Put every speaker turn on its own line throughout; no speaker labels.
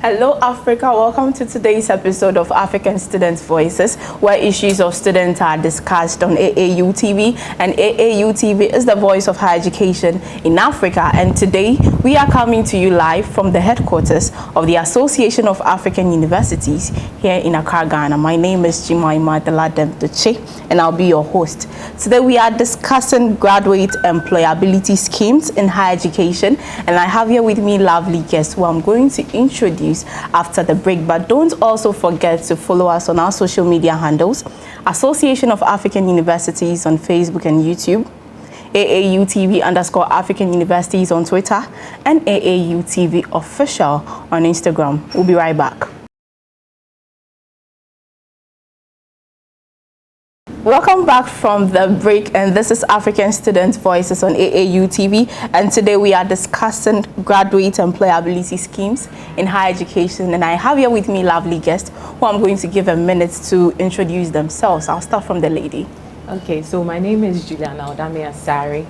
Hello Africa, welcome to today's episode of African Students Voices, where issues of students are discussed on AAU TV, and AAU TV is the voice of higher education in Africa. And today we are coming to you live from the headquarters of the Association of African Universities here in Accra, Ghana. My name is Juliana Odame Asare and I'll be your host. Today we are discussing graduate employability schemes in higher education, and I have here with me lovely guests who I'm going to introduce after the break. But don't also forget to follow us on our social media handles: Association of African Universities on Facebook and YouTube, AAU TV _ African Universities on Twitter, and AAU TV official on Instagram. We'll be right back. Welcome back from the break, and this is African Students Voices on AAU TV, and today we are discussing graduate employability schemes in higher education, and I have here with me lovely guests who I'm going to give a minute to introduce themselves. I'll start from the lady.
Okay, so my name is Juliana Odame Asare.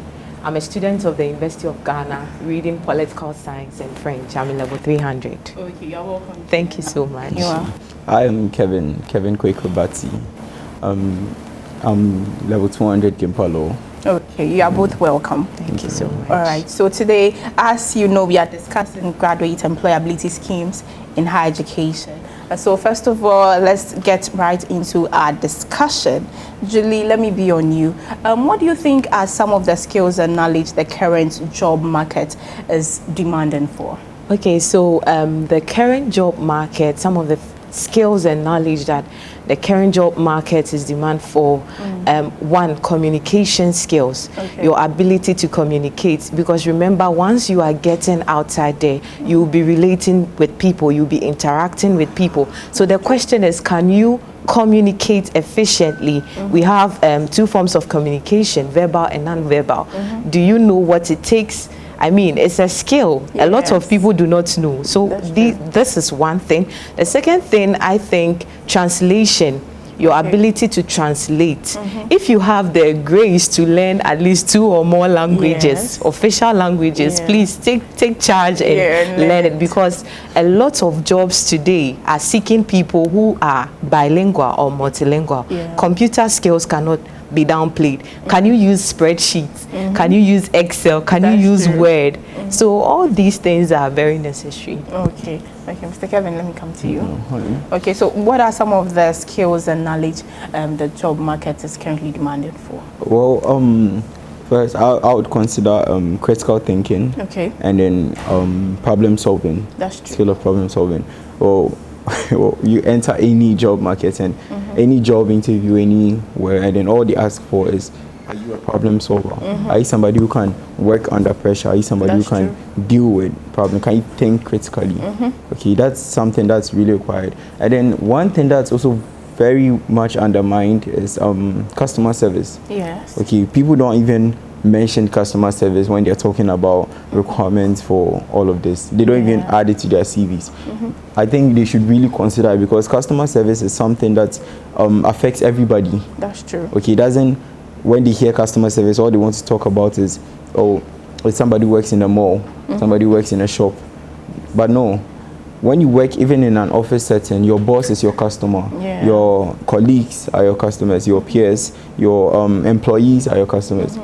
I'm a student of the University of Ghana, reading political science and French. I'm in level 300.
Okay, you're welcome.
Thank you so much.
You are.
I am Kevin Ebate. I'm level 200 GIMPA law.
Okay, you are both welcome.
Thank you so much.
All right, so today, as you know, we are discussing graduate employability schemes in higher education. So first of all, let's get right into our discussion. Julie, let me be on you. What do you think are some of the skills and knowledge the current job market is demanding for?
Okay, so the current job market, some of the skills and knowledge that the current job market is demand for, one, communication skills, your ability to communicate, because remember, once you are getting outside there, you will be relating with people, you'll be interacting with people. So the question is, can you communicate efficiently? We have two forms of communication, verbal and non-verbal. Do you know what it takes? I mean, it's a skill. Yes. A lot of people do not know. So this is one thing. The second thing, I think, translation, your ability to translate. If you have the grace to learn at least 2 or more languages, official languages, please take charge and learn it, because a lot of jobs today are seeking people who are bilingual or multilingual. Computer skills cannot be downplayed. Can you use spreadsheets? Can you use Excel? Can you use Word? So all these things are very necessary. Okay, Mr. Kevin, let me come to you. Okay, so what are some of the skills and knowledge the job market is currently demanding for?
Well, first I would consider critical thinking. Okay. And then problem solving. That's true. Skill of problem solving. Well, you enter any job market and any job interview anywhere, and then all they ask for is, are you a problem solver? Are you somebody who can work under pressure? Are you somebody who can deal with problems? Can you think critically? Okay, that's something that's really required. And then one thing that's also very much undermined is customer service. Yes. Okay, people don't even mention customer service when they're talking about requirements for all of this. They don't even add it to their CVs. I think they should really consider it, because customer service is something that affects everybody. That's true. Okay, it doesn't, when they hear customer service, all they want to talk about is, oh, it's somebody who works in a mall, somebody who works in a shop. But no, when you work even in an office setting, your boss is your customer, your colleagues are your customers, your peers, your employees are your customers.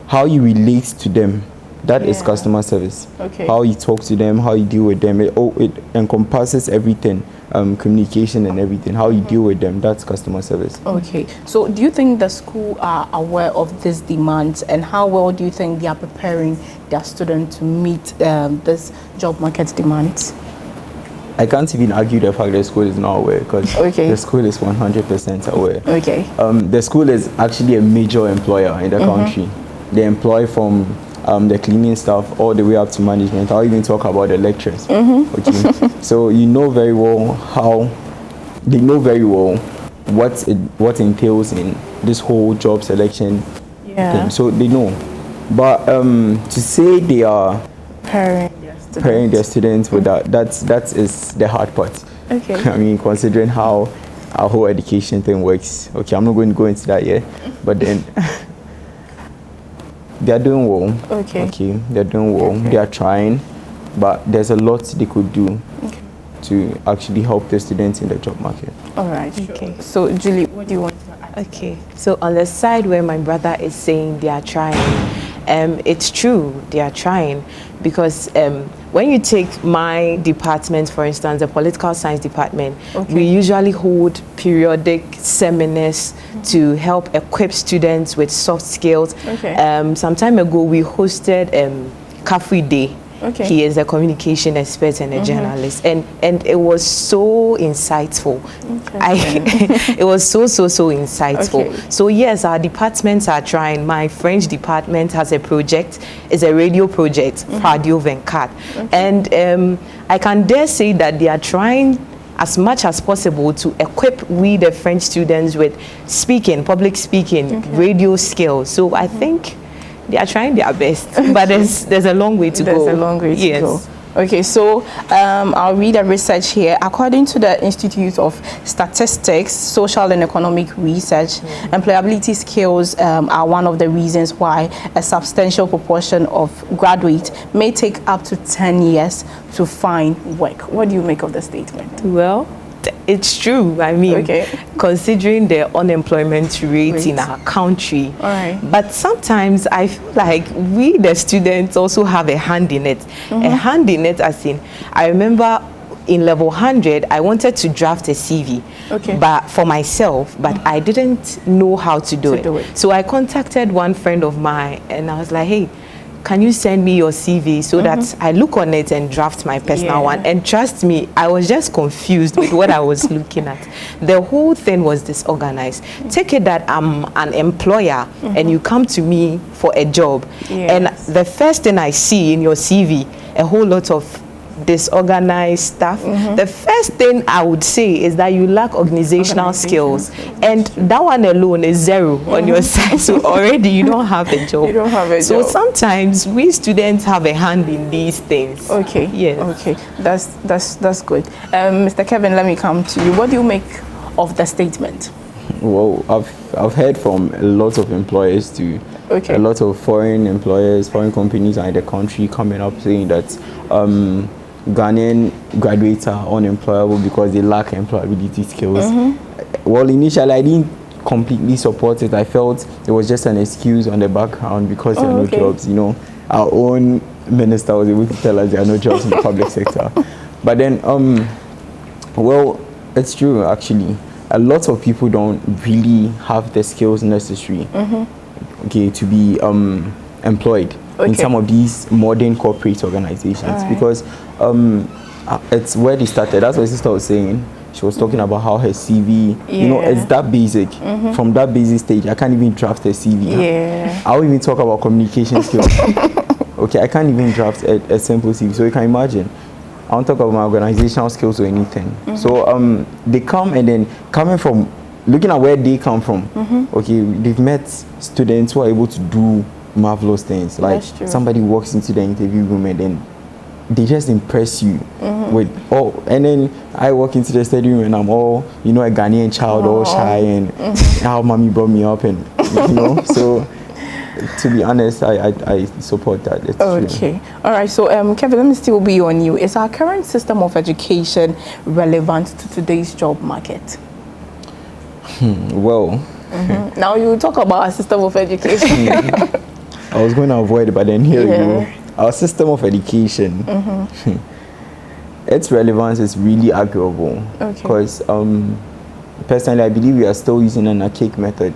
How you relate to them, that is customer service. How you talk to them, how you deal with them, it encompasses everything, communication and everything. How you deal with them, that's customer service. Okay, so do you think the school are aware of these demands, and how well do you think they are preparing their students to meet this job market demands? I can't even argue the fact that the school is not aware, because the school is 100% aware. The school is actually a major employer in the country. They employ from the cleaning staff all the way up to management. I'll even talk about the lecturers. Okay, so you know very well they know very well what entails in this whole job selection thing. So they know, but to say they are pairing their students with that is the hard part. I mean, considering how our whole education thing works. Okay, I'm not going to go into that yet, but then they are doing well. Okay, they're doing well. They are trying, but there's a lot they could do to actually help the students in the job market.
All right. Okay. So, Julie, what do you want to add?
Okay. So on the side where my brother is saying they are trying, it's true, they are trying, because when you take my department, for instance, the political science department, we usually hold periodic seminars to help equip students with soft skills. Some time ago, we hosted Kafui Day. He is a communication expert and a journalist, and it was so insightful. It was so insightful. So yes, our departments are trying. My French department has a project. It's a radio project, Radio Venkat, and I can dare say that they are trying as much as possible to equip we the French students with speaking, public speaking, radio skills. So I think they are trying their best, but there's a long way to go.
There's a long way to go. Okay, so I'll read a research here. According to the Institute of Statistics, Social and Economic Research, employability skills are one of the reasons why a substantial proportion of graduates may take up to 10 years to find work. What do you make of the statement?
Well, it's true. I mean, considering the unemployment rate in our country, but sometimes I feel like we, the students, also have a hand in it. A hand in it, as in, I remember in level 100, I wanted to draft a CV, but for myself, but I didn't know how to do it. So I contacted one friend of mine, and I was like, hey, can you send me your CV so that I look on it and draft my personal one? And trust me, I was just confused with what I was looking at. The whole thing was disorganized. Take it that I'm an employer and you come to me for a job, and the first thing I see in your CV, a whole lot of disorganized stuff. The first thing I would say is that you lack organizational skills, and that one alone is zero on your side. So already you don't have a job.
You don't have a job.
So sometimes we students have a hand in these things.
Okay, that's good. Mr. Kevin, let me come to you. What do you make of the statement?
Well, I've heard from a lot of employers too. A lot of foreign employers, foreign companies are in the country coming up saying that Ghanaian graduates are unemployable because they lack employability skills. Well, initially I didn't completely support it. I felt it was just an excuse on the background because there are no jobs. You know, our own minister was able to tell us there are no jobs in the public sector. But then, well, it's true actually. A lot of people don't really have the skills necessary, to be employed in some of these modern corporate organizations, because it's where they started. That's what my sister was saying. She was talking about how her CV, you know, it's that basic. From that basic stage, I can't even draft a CV. I won't even talk about communication skills. I can't even draft a simple CV. So you can imagine, I won't talk about my organizational skills or anything. So they come, and then coming from, looking at where they come from, they've met students who are able to do marvelous things. Like somebody walks into the interview room and then they just impress you with and then I walk into the study room and I'm all, you know, a Ghanaian child, all shy, and how mommy brought me up, and you know, so to be honest, I support that. It's true.
All right, so Kevin, let me still be on you. Is our current system of education relevant to today's job market?
Well,
now you talk about our system of education.
I was going to avoid it, but then here you go. Our system of education, its relevance is really arguable, because personally I believe we are still using an archaic method.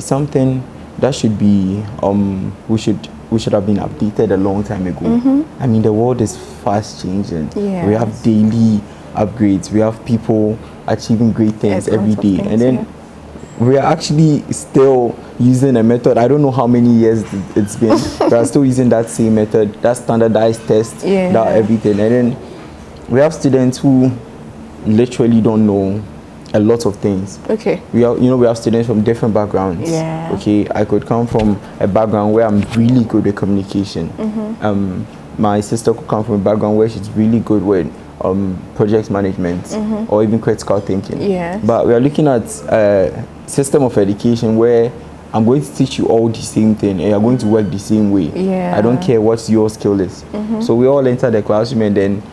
Something that should be we should have been updated a long time ago. I mean, the world is fast changing. We have daily upgrades. We have people achieving great things every day, and then we are actually still using a method. I don't know how many years it's been. We are still using that same method, that standardized test, that everything. And then we have students who literally don't know a lot of things. We have students from different backgrounds. I could come from a background where I'm really good with communication. My sister could come from a background where she's really good with project management or even critical thinking. But we are looking at a system of education where I'm going to teach you all the same thing and you're going to work the same way. I don't care what your skill is. So we all enter the classroom, and then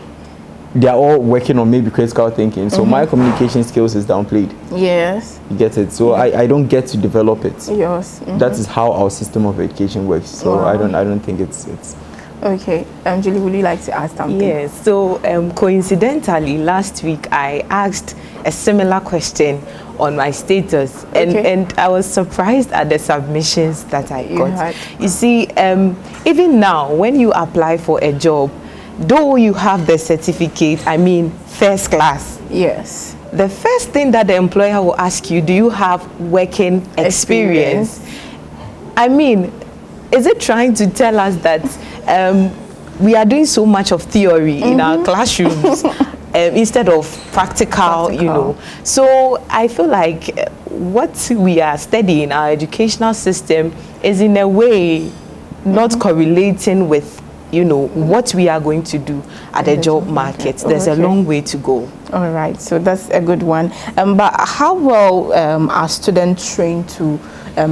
they are all working on maybe critical thinking. So my communication skills is downplayed.
Yes.
You get it? So I don't get to develop it.
Yes.
That is how our system of education works. So
wow.
I don't think it's
Okay. Julie, would you like to ask something?
Yes. So coincidentally, last week I asked a similar question on my status, and I was surprised at the submissions that I got. You see, even now when you apply for a job, though you have the certificate, I mean first class,
yes,
the first thing that the employer will ask you, do you have working experience? I mean, is it trying to tell us that we are doing so much of theory in our classrooms instead of practical, you know? So I feel like what we are studying, our educational system, is in a way not correlating with, you know, what we are going to do at the job market. There's a long way to go.
All right, so that's a good one. But how well are students trained to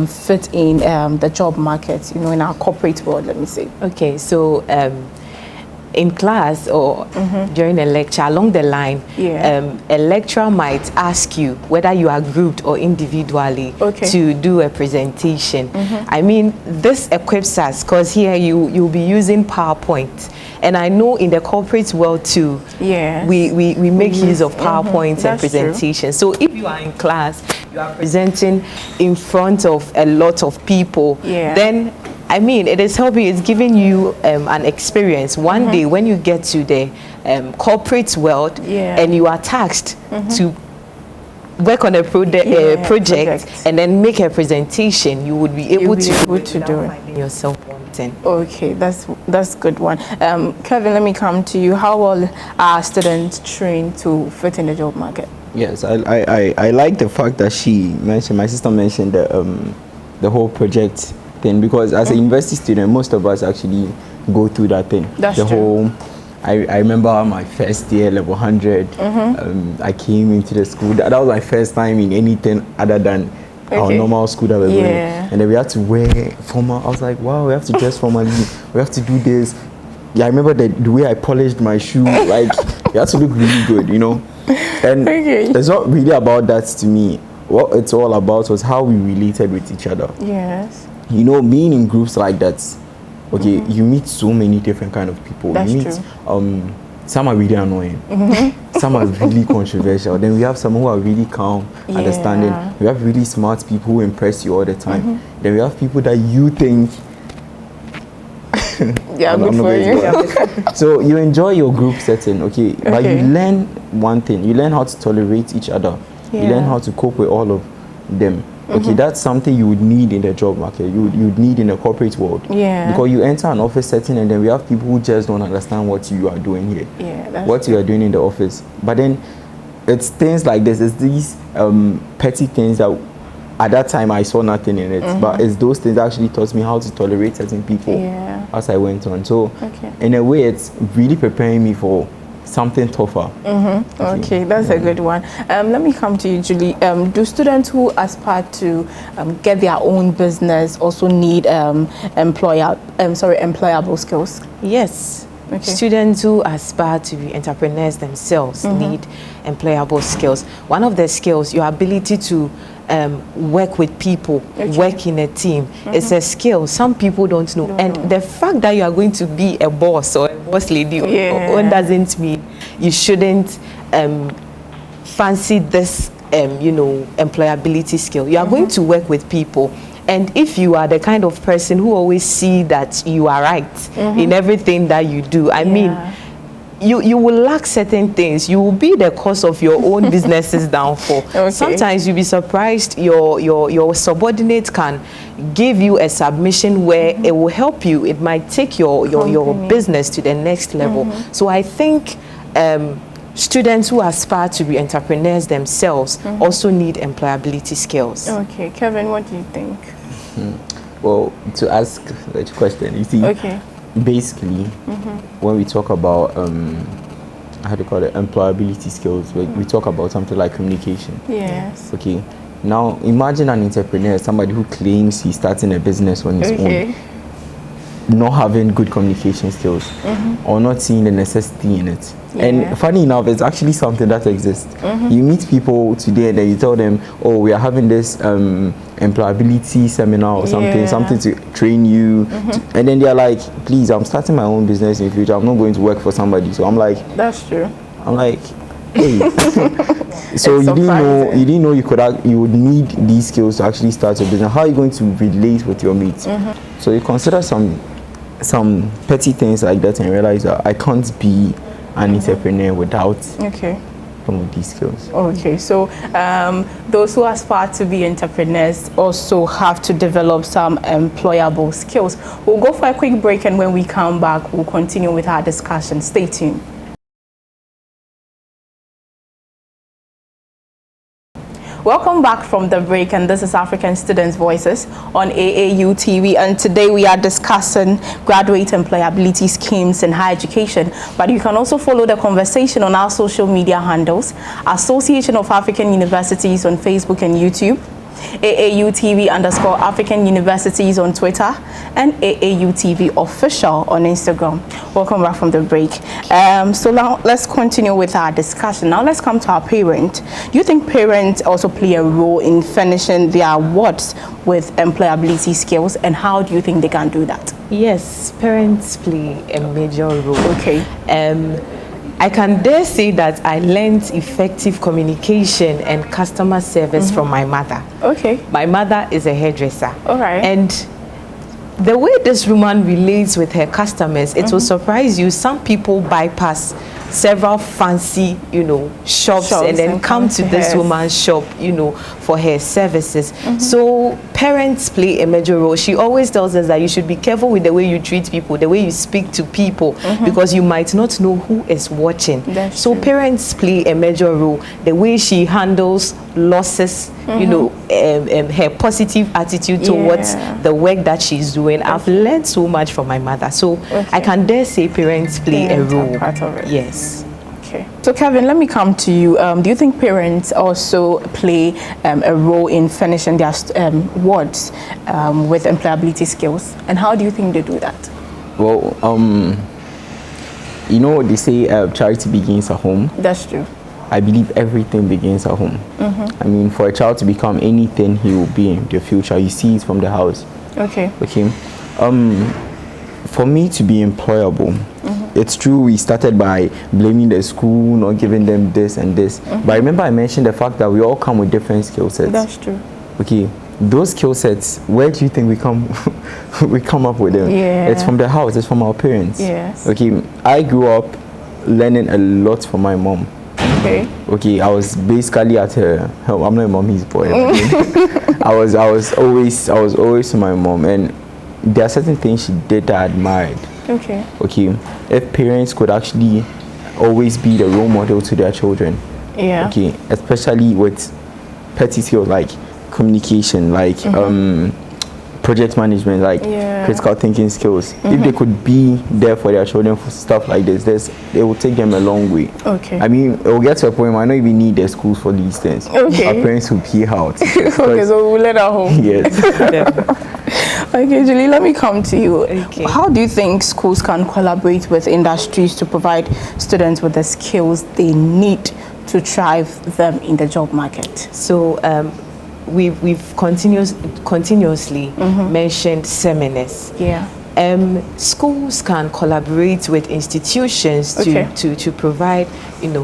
fit in the job market, you know, in our corporate world, let me say?
Okay, so in class or during a lecture, along the line, a lecturer might ask you whether you are grouped or individually to do a presentation. I mean, this equips us because here you'll be using PowerPoint. And I know in the corporate world too, we make use of PowerPoint and presentation. So if you are in class, you are presenting in front of a lot of people, then I mean, it is helping, it's giving you an experience. One day when you get to the corporate world and you are tasked to work on a project and then make a presentation, you would be able to do it finding yourself wanting.
Okay, that's good one. Kevin, let me come to you. How well are students trained to fit in the job market?
Yes, I like the fact that my sister mentioned the whole project thing, because as a university student, most of us actually go through that thing.
That's true.
I remember my first year, level 100. I came into the school. That was my first time in anything other than our normal school that we're going. And then we had to wear formal. I was like, wow, we have to dress formally. We have to do this. Yeah, I remember the way I polished my shoe. Like, you have to look really good, you know. And it's not really about that to me. What it's all about was how we related with each other.
Yes.
You know, being in groups like that, you meet so many different kind of people.
That's
you meet some are really annoying, some are really controversial. Then we have some who are really calm, understanding. We have really smart people who impress you all the time. Then we have people that you think
good for you.
So you enjoy your group setting, but you learn one thing. You learn how to tolerate each other. You learn how to cope with all of them. That's something you would need in the job market. You would need in the corporate world. Because you enter an office setting and then we have people who just don't understand what you are doing here. What you are doing in the office. But then it's things like this. It's these petty things that at that time I saw nothing in it. But it's those things that actually taught me how to tolerate certain people as I went on. So in a way, it's really preparing me for something tougher.
Okay, that's a good one. Let me come to you, Julie. Do students who aspire to get their own business also need employable skills?
Yes. Students who aspire to be entrepreneurs themselves need employable skills. One of the skills, your ability to work with people, work in a team, it's a skill some people don't know. And the fact that you are going to be a boss or a boss lady doesn't mean you shouldn't fancy this employability skill. You are going to work with people. And if you are the kind of person who always see that you are right in everything that you do, I mean, you will lack certain things. You will be the cause of your own business's downfall. Sometimes you'll be surprised your subordinate can give you a submission where it will help you. It might take your business to the next level. So I think students who aspire to be entrepreneurs themselves also need employability skills.
Okay, Kevin, what do you think?
Well, to ask that question, you see, basically, when we talk about how do you call it, employability skills, we talk about something like communication.
Yes.
Okay. Now, imagine an entrepreneur, somebody who claims he's starting a business on his own. not having good communication skills or not seeing the necessity in it. And funny enough, it's actually something that exists. You meet people today and then you tell them, oh, we are having this employability seminar or something to train you. And then they're like, please, I'm starting my own business in the future. I'm not going to work for somebody. So I'm like,
that's true.
I'm like, hey. So you didn't know you would need these skills to actually start your business. How are you going to relate with your mates? So you consider some petty things like that and realize that I can't be an entrepreneur without some of these skills.
Okay, so those who aspire to be entrepreneurs also have to develop some employable skills. We'll go for a quick break, and when we come back, we'll continue with our discussion. Stay tuned. Welcome back from the break, and this is African Students Voices on AAU TV, and today we are discussing graduate employability schemes in higher education. But you can also follow the conversation on our social media handles: Association of African Universities on Facebook and YouTube, AAU TV _ African Universities on Twitter, and AAU TV official on Instagram. Welcome back from the break. So now let's continue with our discussion. Now let's come to our parents. Do you think parents also play a role in furnishing their wards with employability skills, and how do you think they can do that?
Yes, parents play a major role.
Okay.
I can dare say that I learned effective communication and customer service from my mother.
Okay.
My mother is a hairdresser.
All right.
And the way this woman relates with her customers, it will surprise you. Some people bypass several fancy, shops and then come to this woman's shop, for her services. So parents play a major role. She always tells us that you should be careful with the way you treat people, the way you speak to people, because you might not know who is watching.
That's
so
true.
Parents play a major role. The way she handles losses, her positive attitude towards the work that she's doing. I've learned so much from my mother. So I can dare say parents play a role.
Part of it.
Yes.
Okay. So Kevin, let me come to you. Do you think parents also play a role in finishing their wards with employability skills, and how do you think they do that?
Well, they say charity begins at home.
That's true.
I believe everything begins at home. I mean, for a child to become anything he will be in the future, you see it from the house.
Okay.
Okay. For me to be employable, it's true we started by blaming the school, not giving them this and this. But I remember I mentioned the fact that we all come with different skill sets.
That's true.
Okay. Those skill sets, where do you think we come up with them?
Yeah.
It's from the house, it's from our parents.
Yes.
Okay. I grew up learning a lot from my mom. Okay, I was basically at her. I'm not a mommy's boy. I was always to my mom, and there are certain things she did that I admired. Okay. If parents could actually always be the role model to their children. Yeah. Okay, especially with petty skills like communication, like project management, like critical thinking skills. If they could be there for their children for stuff like this, it will take them a long way. Okay. I mean, it will get to a point where I don't even need their schools for these things. Okay. Our parents will pay out.
Okay, so we'll let her home.
Yes.
Okay, Julie, let me come to you. Okay. How do you think schools can collaborate with industries to provide students with the skills they need to thrive them in the job market?
So, we've continuously mentioned seminars. Yeah. Schools can collaborate with institutions to provide,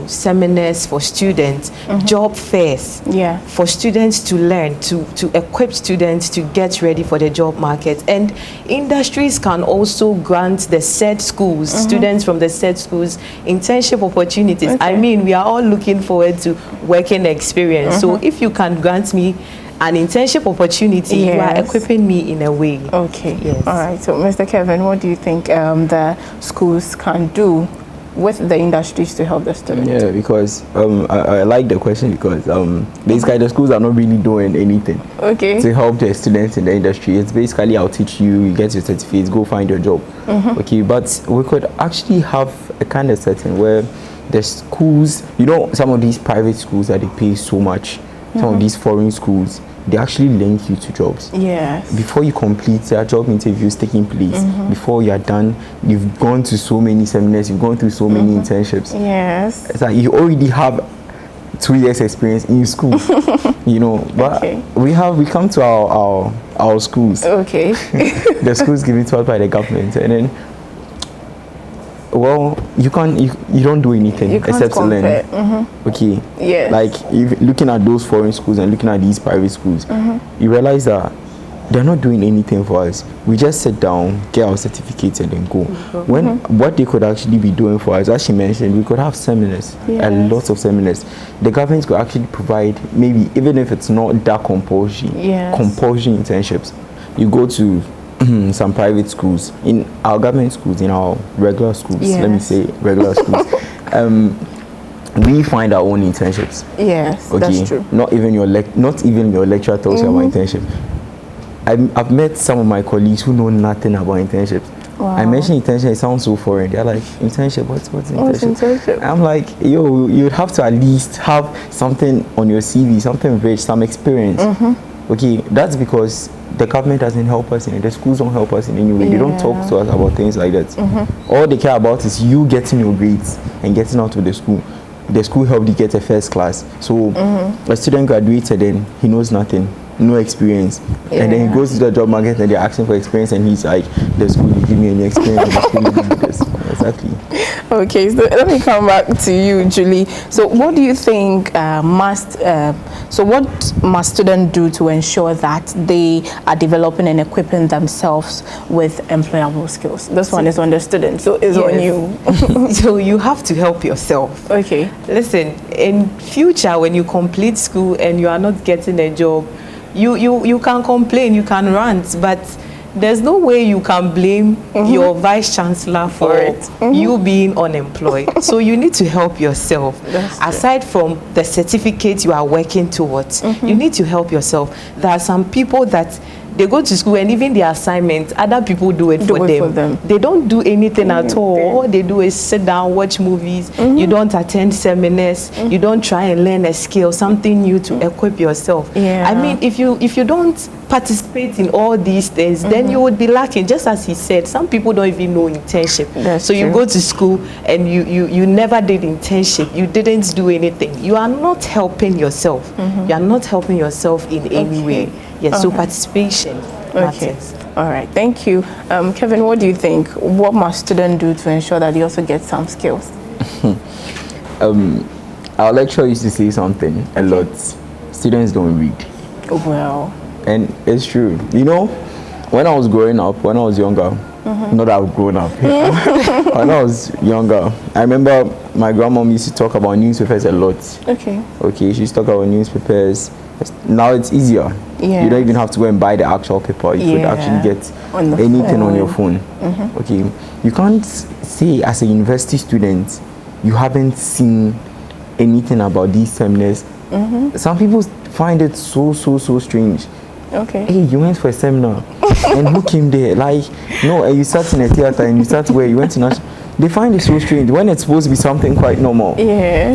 seminars for students, job fairs for students to learn, to equip students to get ready for the job market. And industries can also grant the said schools, students from the said schools, internship opportunities. I mean, we are all looking forward to working experience. So if you can grant me an internship opportunity, you are equipping me in a way.
Okay. Yes. All right. So, Mr. Kevin, what do you think the schools can do with the industries to help the students?
Yeah, because I like the question because basically the schools are not really doing anything to help the students in the industry. It's basically I'll teach you, you get your certificates, go find your job. Okay, but we could actually have a kind of setting where the schools, some of these private schools that they pay so much, some of these foreign schools, they actually link you to jobs.
Yes.
Before you complete, there are job interviews taking place. Before you are done, you've gone to so many seminars, you've gone through so many internships.
Yes.
It's like you already have 2 years experience in school, you know. But we come to our schools.
Okay.
The schools given to us by the government, and then, well, you don't do anything except to learn. Okay.
Yeah.
Like, if looking at those foreign schools and looking at these private schools, you realize that they're not doing anything for us. We just sit down, get our certificates, and then go. When what they could actually be doing for us, as she mentioned, we could have seminars, a lot of seminars. The government could actually provide, maybe even if it's not that compulsory internships. You go to some private schools, in our government schools, in our regular schools, let me say regular schools, we find our own internships.
Yes, that's true.
Not even your lecturer tells you about internship. I've met some of my colleagues who know nothing about internships.
Wow.
I mentioned internship, it sounds so foreign. They're like, internship, what's internship? I'm like, yo, you'd have to at least have something on your CV, something rich, some experience. Okay, that's because the government doesn't help us in it. The schools don't help us in any way. They don't talk to us about things like that. All they care about is you getting your grades and getting out of the school. The school helped you get a first class. So a student graduated and he knows nothing, no experience. And then he goes to the job market and they're asking for experience and he's like, the school didn't give me any experience. The school didn't give me this. Exactly.
Okay, so let me come back to you, Julie. So what do you think what must students do to ensure that they are developing and equipping themselves with employable skills? This one is on the student, so it's on you.
So you have to help yourself.
Okay.
Listen, in future, when you complete school and you are not getting a job, you can complain, you can rant, but there's no way you can blame your vice chancellor for you being unemployed. So you need to help yourself. Aside from the certificate you are working towards, you need to help yourself. There are some people that they go to school and even their assignment, other people do it for them. They don't do anything at all. All they do is sit down, watch movies. You don't attend seminars. You don't try and learn a skill, something new to equip yourself. I mean, if you don't participate in all these things, then you would be lacking. Just as he said, some people don't even know internship. So you go to school and you never did internship. You didn't do anything. You are not helping yourself. You are not helping yourself in any way. Yes, so participation matters.
All right, thank you. Kevin, what do you think? What must students do to ensure that they also get some skills?
Our lecturer used to say something a lot. Students don't read.
Well.
And it's true. You know, when I was growing up, when I was younger, not that I've grown up, when I was younger, I remember my grandmom used to talk about newspapers a lot. Okay, she used to talk about newspapers. Now it's easier. You don't even have to go and buy the actual paper. You could actually get anything on your phone. Okay, you can't say as a university student you haven't seen anything about these seminars. Some people find it so strange. Hey, you went for a seminar and who came there? Like, no, you sat in a theater and you sat where you went to national. They find it so strange when it's supposed to be something quite normal.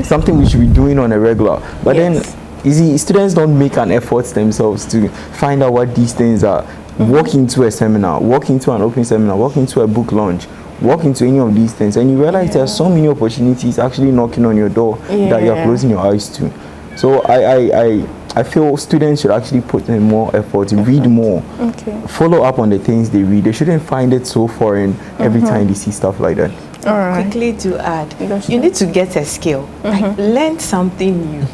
Something we should be doing on a regular. But then, you see, students don't make an effort themselves to find out what these things are. Walk into a seminar, walk into an open seminar, walk into a book launch, walk into any of these things, and you realize there are so many opportunities actually knocking on your door that you're closing your eyes to. So I feel students should actually put in more effort, read more, follow up on the things they read. They shouldn't find it so foreign every time they see stuff like that.
Quickly to add, you need to get a skill, like learn something new.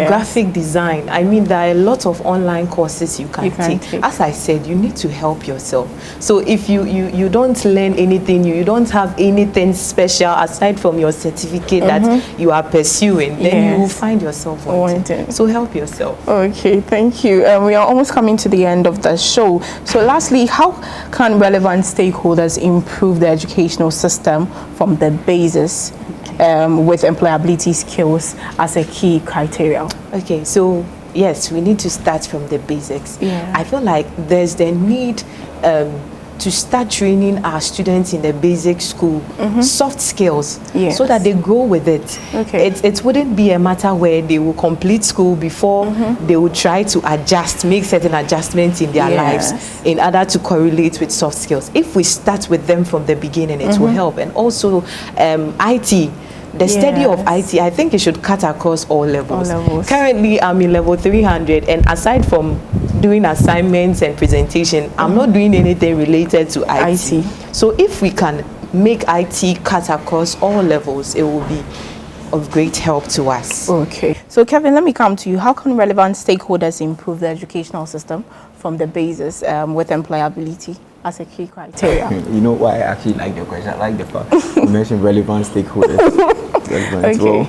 Graphic design. I mean, there are a lot of online courses you can take. As I said, you need to help yourself. So if you don't learn anything new, you don't have anything special aside from your certificate that you are pursuing, then you will find yourself wanting. So help yourself.
Okay, thank you. We are almost coming to the end of the show. So lastly, how can relevant stakeholders improve the educational system from the basis with employability skills as a key criteria?
Okay, so yes, we need to start from the basics. I feel like there's the need to start training our students in the basic school soft skills, so that they grow with it.
Okay.
It wouldn't be a matter where they will complete school before they will try to make certain adjustments in their lives in order to correlate with soft skills. If we start with them from the beginning, it will help. And also IT. The study of IT, I think it should cut across all levels. Currently, I'm in level 300, and aside from doing assignments and presentation, I'm not doing anything related to IT. So if we can make IT cut across all levels, it will be of great help to us.
Okay. So Kevin, let me come to you. How can relevant stakeholders improve the educational system from the basis with employability as a key criteria?
You know why I actually like the question? I like the fact you mentioned relevant stakeholders.
Okay.
So,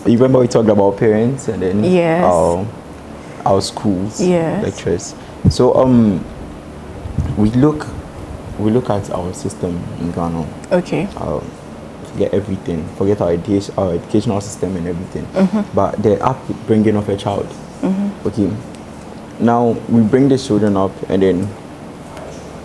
you remember we talked about parents and then our schools, lecturers. So we look at our system in Ghana.
Okay.
Forget everything. Forget our educational system and everything. But the upbringing of a child. Okay. Now we bring the children up, and then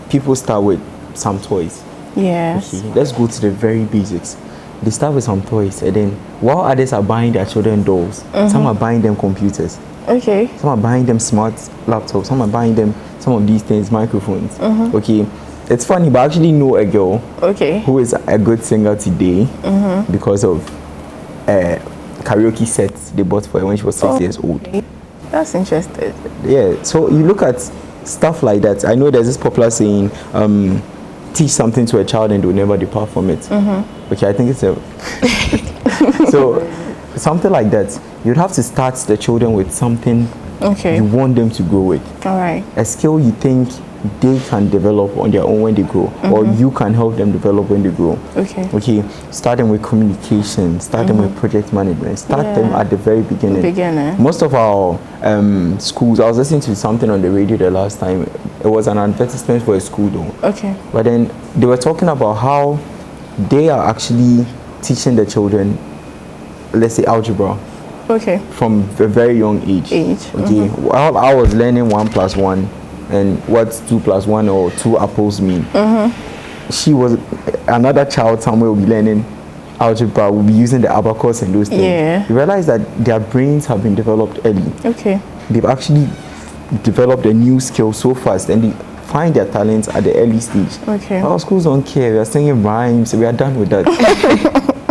people start with some toys.
Yes.
Okay. Let's go to the very basics. They start with some toys, and then while others are buying their children dolls, some are buying them computers.
Okay.
Some are buying them smart laptops. Some are buying them some of these things, microphones. Okay. It's funny, but I actually know a girl who is a good singer today because of karaoke sets they bought for her when she was 6 years old.
That's interesting.
Yeah. So you look at stuff like that. I know there's this popular saying, teach something to a child and they'll never depart from it. Okay, I think it's a so something like that. You'd have to start the children with something you want them to grow with.
All right.
A skill you think they can develop on their own when they grow, or you can help them develop when they grow. Okay. Start them with communication. Start them with project management. Start them at the very beginning. Most of our schools, I was listening to something on the radio the last time. It was an advertisement for a school though. Okay. But then they were talking about how they are actually teaching the children, let's say, algebra. Okay. From a very young age. Okay. While I was learning 1 + 1 and what's 2 + 1 or 2 apples mean. She was another child somewhere will be learning algebra, will be using the abacus and those things. You realize that their brains have been developed early. Okay. They've actually developed a new skill so fast, and they find their talents at the early stage. Okay. Our schools don't care. We are singing rhymes. We are done with that.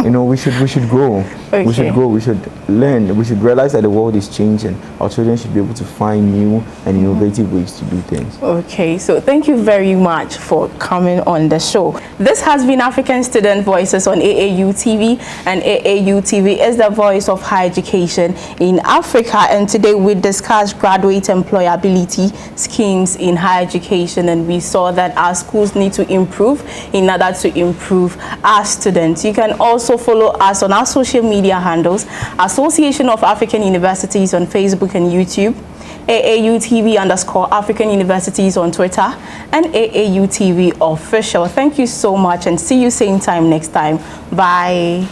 You know, we should grow. We should grow. We should learn. We should realize that the world is changing. Our children should be able to find new and innovative ways to do things.
Okay, so thank you very much for coming on the show. This has been African Student Voices on AAU TV, and AAU TV is the voice of higher education in Africa. And today we discussed graduate employability schemes in higher education, and we saw that our schools need to improve in order to improve our students. You can also follow us on our social media handles, Association of African Universities on Facebook and YouTube, AAUTV_African Universities on Twitter, and AAUTV Official. Thank you so much, and see you same time next time. Bye.